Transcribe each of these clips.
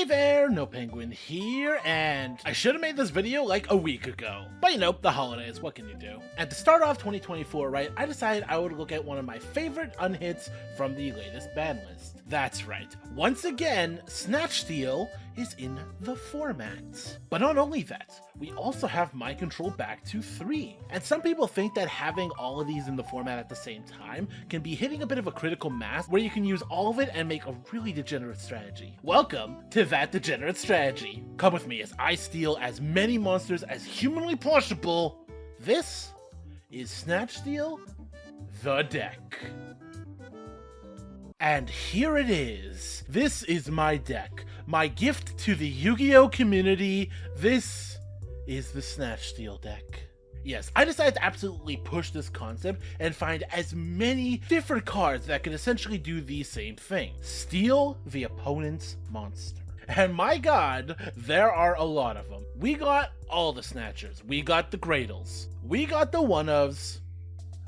Hey there, Nopenguin here, and I should have made this video like a week ago. But you know, the holidays, what can you do? And to start off 2024, right, I decided I would look at one of my favorite unhits from the latest ban list. That's right, once again, Snatch Steal is in the format. But not only that, we also have Mind Control back to 3. And some people think that having all of these in the format at the same time can be hitting a bit of a critical mass where you can use all of it and make a really degenerate strategy. Welcome to that degenerate strategy. Come with me as I steal as many monsters as humanly possible. This is Snatch Steal, the deck. And here it is. This is my deck. My gift to the Yu-Gi-Oh community. This is the Snatch Steal deck. Yes, I decided to absolutely push this concept and find as many different cards that can essentially do the same thing. Steal the opponent's monster. And my god, there are a lot of them. We got all the Snatchers. We got the Gradles. We got the one-ofs.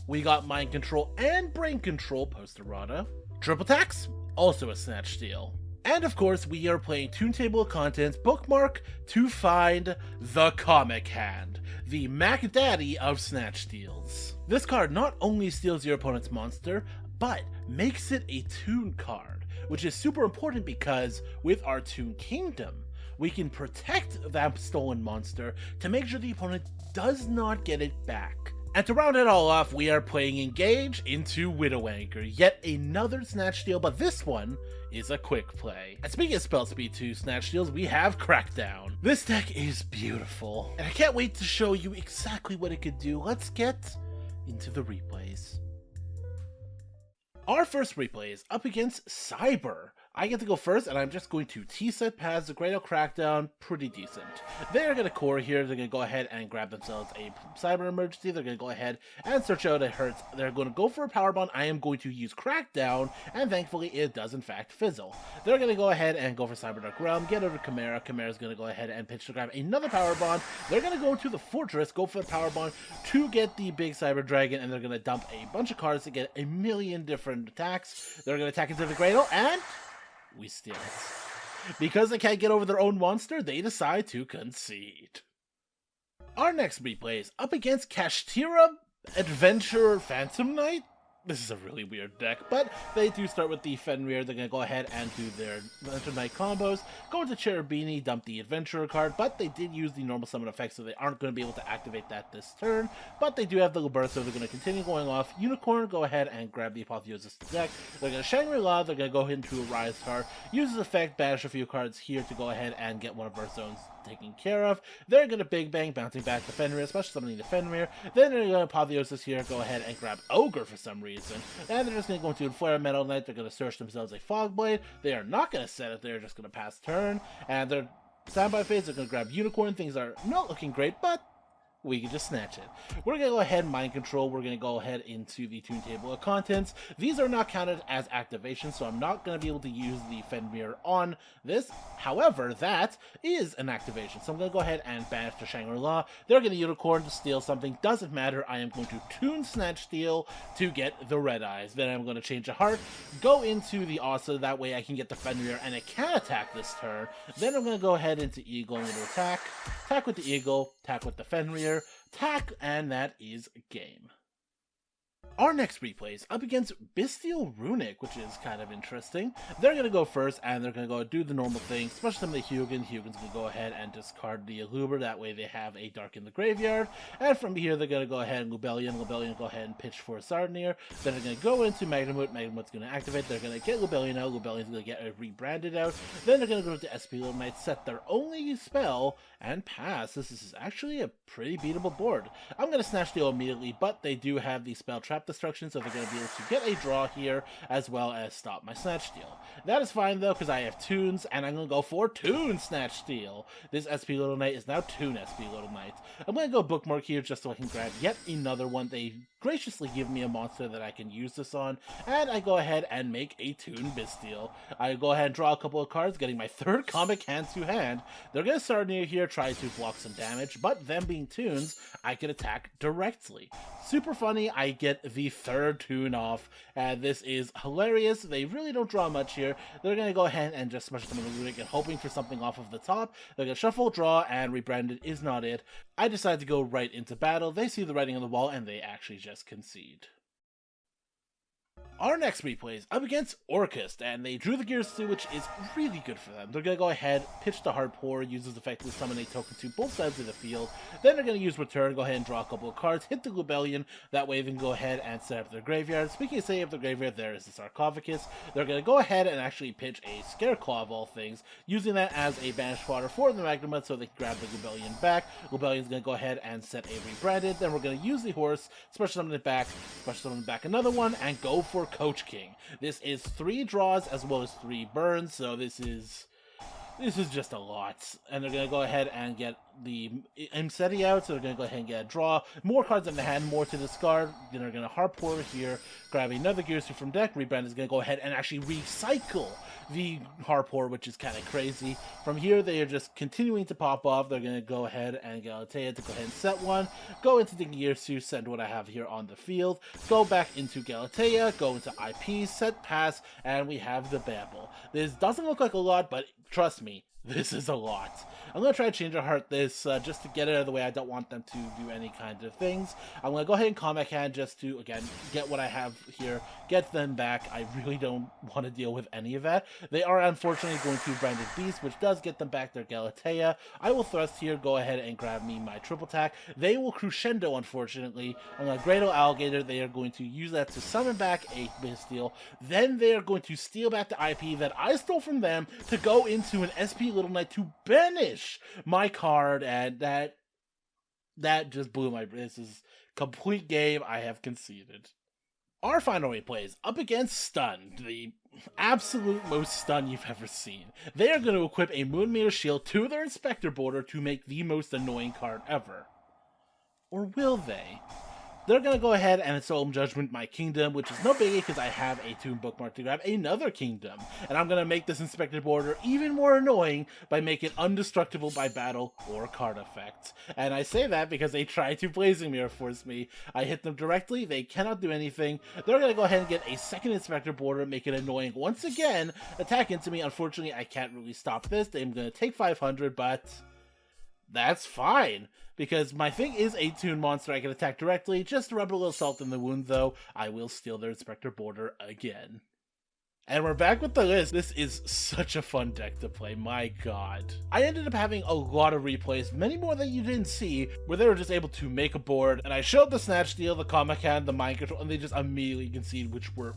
We got Mind Control and Brain Control post-errata. Triple Tax, also a Snatch Steal. And of course, we are playing Toon Table of Contents Bookmark to find the Comic Hand, the Mac Daddy of Snatch Steals. This card not only steals your opponent's monster, but makes it a Toon card, which is super important because with our Toon Kingdom, we can protect that stolen monster to make sure the opponent does not get it back. And to round it all off, we are playing Engage into Widow Anchor, yet another Snatch Steal, but this one is a quick play. And speaking of spell speed 2 Snatch Steals, we have Crackdown. This deck is beautiful, and I can't wait to show you exactly what it could do. Let's get into the replays. Our first replay is up against Cyber. I get to go first, and I'm just going to T-set pass the Great Crackdown, pretty decent. They're going to core here, they're going to go ahead and grab themselves a Cyber Emergency, they're going to go ahead and search out a Hurts, they're going to go for a Power Bond, I am going to use Crackdown, and thankfully it does in fact fizzle. They're going to go ahead and go for Cyber Dark Realm, get over Chimera, Chimera's going to go ahead and pitch to grab another Power Bond, they're going to go to the Fortress, go for the Power Bond to get the big Cyber Dragon, and they're going to dump a bunch of cards to get a million different attacks. They're going to attack into the Gradle, and we steal it. Because they can't get over their own monster, they decide to concede. Our next replay is up against Kashtira Adventurer Phantom Knight. This is a really weird deck, but they do start with the Fenrir. They're going to go ahead and do their Phantom Knight combos, go into Cherubini, dump the Adventurer card, but they did use the normal summon effect, so they aren't going to be able to activate that this turn, but they do have the Burst, so they're going to continue going off. Unicorn, go ahead and grab the Apotheosis deck. They're going to Shangri-La, they're going to go into a Rise card, use this effect, banish a few cards here to go ahead and get one of our zones taken care of. They're going to Big Bang, bouncing back the Fenrir, special summoning the Fenrir. Then they're going to Apotheosis here, go ahead and grab Ogre for some reason. And they're just going to go into Flare Metal Knight, they're going to search themselves a Fog Blade. They are not going to set it, they're just going to pass turn. And their standby phase, they're going to grab Unicorn. Things are not looking great, but we can just snatch it. We're going to go ahead and Mind Control. We're going to go ahead into the Toon Table of Contents. These are not counted as activations, so I'm not going to be able to use the Fenrir on this. However, that is an activation. So I'm going to go ahead and banish the Shangri-La. They're going to Unicorn to steal something. Doesn't matter. I am going to Toon Snatch Steal to get the Red Eyes. Then I'm going to change a heart, go into the Asa. That way I can get the Fenrir and it can attack this turn. Then I'm going to go ahead into Eagle. I'm going to attack. Attack with the Eagle. Attack with the Fenrir. Attack, and that is game. Our next replay is up against Bestial Runic, which is kind of interesting. They're going to go first, and they're going to go do the normal thing, especially some of the Hugin. Hugin's going to go ahead and discard the Aluber, that way they have a Dark in the graveyard. And from here, they're going to go ahead and Lubellion go ahead and pitch for Sardinir. Then they're going to go into Magnemut, Magnemut's going to activate, they're going to get Lubellion out, Lubellion's going to get rebranded out. Then they're going to go to SP Little Knight, set their only spell, and pass. This is actually a pretty beatable board. I'm going to Snatch Steal immediately, but they do have the spell Trap Destruction, so they're going to be able to get a draw here, as well as stop my Snatch Steal. That is fine, though, because I have Toons, and I'm going to go for Toon Snatch Steal. This SP Little Knight is now Toon SP Little Knight. I'm going to go Bookmark here, just so I can grab yet another one. They graciously give me a monster that I can use this on, and I go ahead and make a Toon Bestial. I go ahead and draw a couple of cards, getting my third comic hand to hand. They're going to start near here, try to block some damage, but them being Toons, I can attack directly. Super funny, I get the third Toon off, and this is hilarious. They really don't draw much here. They're going to go ahead and just smash them in the runic and hoping for something off of the top. They're going to shuffle, draw, and rebranded is not it. I decide to go right into battle. They see the writing on the wall, and they actually just concede. Our next replay is up against Orcust, and they drew the Gears 2, which is really good for them. They're going to go ahead, pitch the Hard Pour, uses effectively summon a token to both sides of the field. Then they're going to use Return, go ahead and draw a couple of cards, hit the Rebellion. That way they can go ahead and set up their graveyard. Speaking of setting up the graveyard, there is the Sarcophagus. They're going to go ahead and actually pitch a Scareclaw of all things, using that as a banish fodder for the Magnemite so they can grab the Rebellion back. Rebellion's going to go ahead and set a rebranded. Then we're going to use the horse, special summon it back, special summon back another one, and go for Coach King. This is 3 draws as well as 3 burns, so this is just a lot. And they're going to go ahead and get the Imseti out, so they're going to go ahead and get a draw. More cards in the hand, more to discard. Then they're going to Hard Pour here, grab another Gears 2 from deck. Rebrand is going to go ahead and actually recycle the Hard Pour, which is kind of crazy. From here, they are just continuing to pop off. They're going to go ahead and Galatea to go ahead and set one. Go into the Gears 2, send what I have here on the field. Go back into Galatea, go into IP, set pass, and we have the Babel. This doesn't look like a lot, but trust me, this is a lot. I'm going to try to change heart this just to get it out of the way. I don't want them to do any kind of things. I'm going to go ahead and comic hand just to, again, get what I have here, get them back. I really don't want to deal with any of that. They are unfortunately going to Branded Beast, which does get them back their Galatea. I will thrust here, go ahead and grab me my triple attack. They will Crescendo, unfortunately. I'm going to Grado Alligator. They are going to use that to summon back a Bestial. Then they are going to steal back the IP that I stole from them to go into an SP Little Knight to banish my card, and that just blew my. This is complete game. I have conceded. Our final replay is up against Stun, the absolute most stun you've ever seen. They are going to equip a Moonmeter Shield to their Inspector border to make the most annoying card ever. Or will they? They're going to go ahead and Solemn Judgment my Kingdom, which is no biggie because I have a Toon bookmark to grab another Kingdom. And I'm going to make this Inspector border even more annoying by making it undestructible by battle or card effect. And I say that because they tried to Blazing Mirror Force me. I hit them directly, they cannot do anything. They're going to go ahead and get a second Inspector border, make it annoying once again, attack into me. Unfortunately, I can't really stop this. I'm going to take 500, but that's fine, because my thing is a Toon monster. I can attack directly. Just to rub a little salt in the wound, though, I will steal their Inspector border again. And we're back with the list. This is such a fun deck to play, my god. I ended up having a lot of replays, many more that you didn't see, where they were just able to make a board, and I showed the Snatch Steal, the Comic Hand, the Mind Control, and they just immediately conceded, which were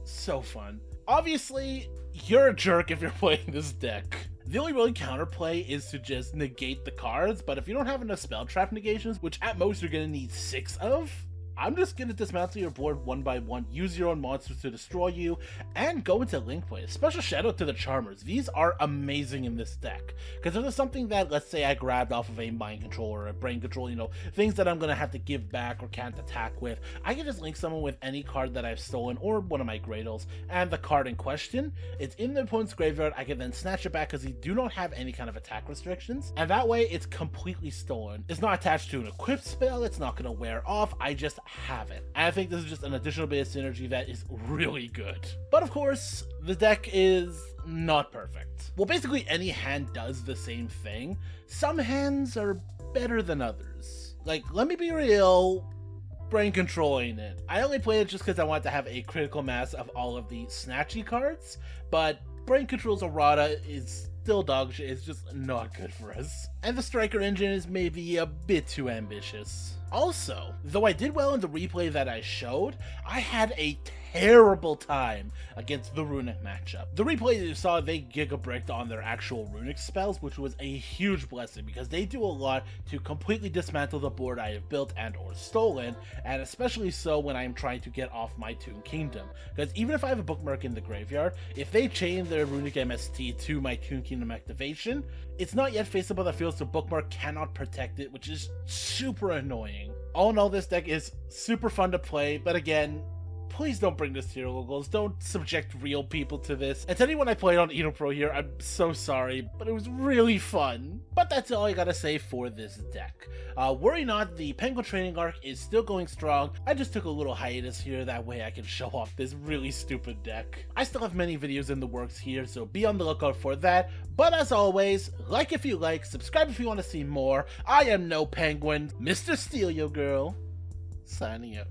so fun. Obviously, you're a jerk if you're playing this deck. The only really counterplay is to just negate the cards, but if you don't have enough spell trap negations, which at most you're going to need 6 of, I'm just going to dismantle your board one by one, use your own monsters to destroy you, and go into link play. Special shout out to the Charmers. These are amazing in this deck, because if there's something that, let's say, I grabbed off of a Mind Control or a Brain Control, you know, things that I'm going to have to give back or can't attack with, I can just link someone with any card that I've stolen or one of my Gradles, and the card in question, it's in the opponent's graveyard. I can then snatch it back because they do not have any kind of attack restrictions, and that way it's completely stolen. It's not attached to an equipped spell, it's not going to wear off, I just have it. And I think this is just an additional bit of synergy that is really good. But of course, the deck is not perfect. Well, basically any hand does the same thing. Some hands are better than others. Like, let me be real, Brain Controlling it. I only played it just because I wanted to have a critical mass of all of the Snatchy cards, but Brain Control's errata is still dog shit. It's just not good for us. And the Striker engine is maybe a bit too ambitious. Also, though I did well in the replay that I showed, I had a terrible time against the Runic matchup. The replay that you saw, they giga-bricked on their actual Runic spells, which was a huge blessing because they do a lot to completely dismantle the board I have built and or stolen, and especially so when I'm trying to get off my Toon Kingdom. Because even if I have a bookmark in the graveyard, if they chain their Runic MST to my Toon Kingdom activation, it's not yet faceable that feels the bookmark cannot protect it, which is super annoying. All in all, this deck is super fun to play, but again, please don't bring this to your locals. Don't subject real people to this. And to anyone I played on Eno Pro here, I'm so sorry, but it was really fun. But that's all I gotta say for this deck. Worry not, the Penguin training arc is still going strong. I just took a little hiatus here, that way I can show off this really stupid deck. I still have many videos in the works here, so be on the lookout for that. But as always, like if you like, subscribe if you want to see more. I am Nopenguin, Mr. Steal Your Girl, signing out.